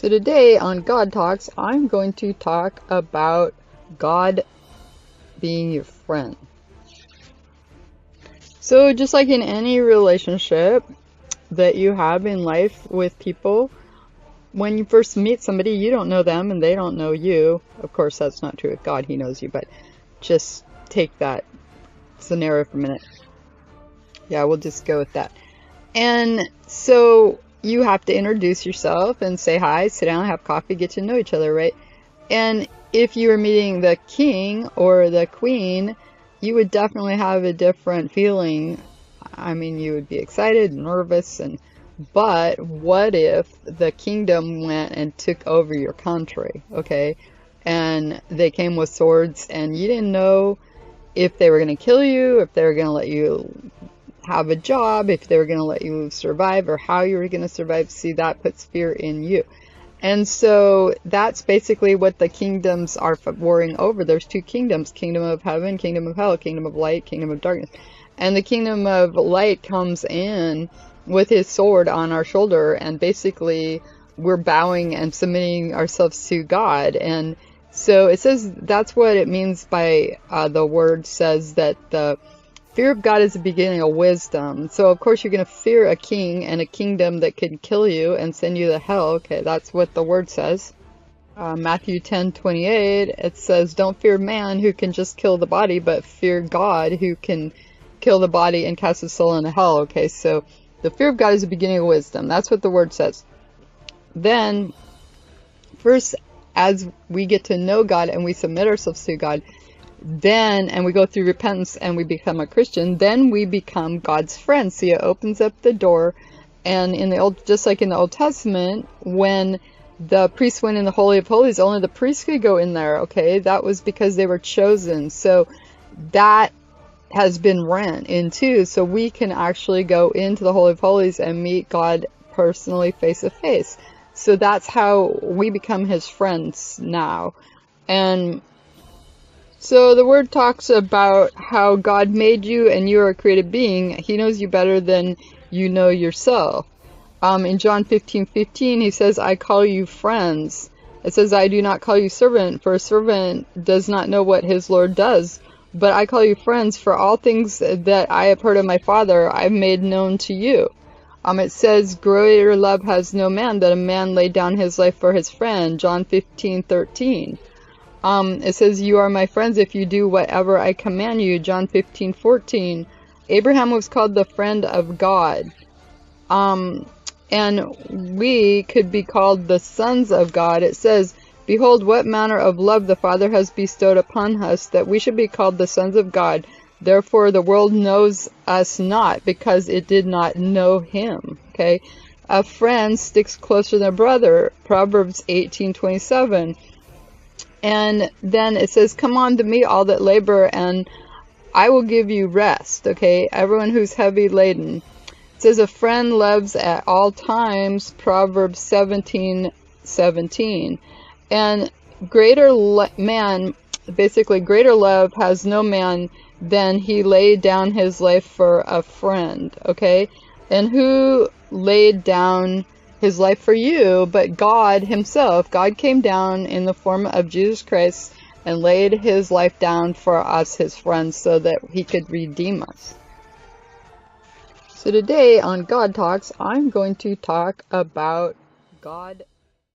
So today on God Talks, I'm going to talk about God being your friend. So just like in any relationship that you have in life with people, when you first meet somebody, you don't know them and they don't know you. Of course, that's not true with God, He knows you, but just take that scenario for a minute. Yeah, we'll just go with that. And so you have to introduce yourself and say hi, sit down, have coffee, get to know each other, right? And if you were meeting the king or the queen, you would definitely have a different feeling. I mean, you would be excited, nervous, but what if the kingdom went and took over your country, okay? And they came with swords and you didn't know if they were going to kill you, if they were going to let you have a job, if they were going to let you survive, or how you were going to survive. See, that puts fear in you. And so that's basically what the kingdoms are warring over. There's two kingdoms: kingdom of heaven, kingdom of hell, kingdom of light, kingdom of darkness. And the kingdom of light comes in with his sword on our shoulder, and basically we're bowing and submitting ourselves to God. And so it says, that's what it means by the word says that the fear of God is the beginning of wisdom. So of course you're going to fear a king and a kingdom that could kill you and send you to hell. Okay, that's what the word says. Matthew 10:28, it says, don't fear man who can just kill the body, but fear God who can kill the body and cast the soul into hell. Okay, so the fear of God is the beginning of wisdom. That's what the word says. Then, first, as we get to know God and we submit ourselves to God, and we go through repentance and we become a Christian, then we become God's friend. See, it opens up the door. And just like in the Old Testament, when the priests went in the Holy of Holies, only the priests could go in there, okay? That was because they were chosen. So that has been rent in too. So we can actually go into the Holy of Holies and meet God personally, face to face. So that's how we become His friends now. And so the word talks about how God made you and you are a created being. He knows you better than you know yourself. In John 15:15, He says, I call you friends. It says, I do not call you servant, for a servant does not know what his Lord does. But I call you friends, for all things that I have heard of my Father, I've made known to you. It says, greater love has no man than a man lay down his life for his friend. John 15:13. It says, you are my friends if you do whatever I command you. John 15:14. Abraham was called the friend of God. And we could be called the sons of God. It says, behold, what manner of love the Father has bestowed upon us, that we should be called the sons of God. Therefore the world knows us not, because it did not know Him. Okay? A friend sticks closer than a brother. Proverbs 18:27. And then it says, come on to me, all that labor, and I will give you rest. Okay, everyone who's heavy laden. It says, a friend loves at all times. Proverbs 17:17. And greater love has no man than he laid down his life for a friend. Okay, and who laid down His life for you, but God Himself. God came down in the form of Jesus Christ and laid His life down for us, His friends, so that He could redeem us. So today on God Talks, I'm going to talk about God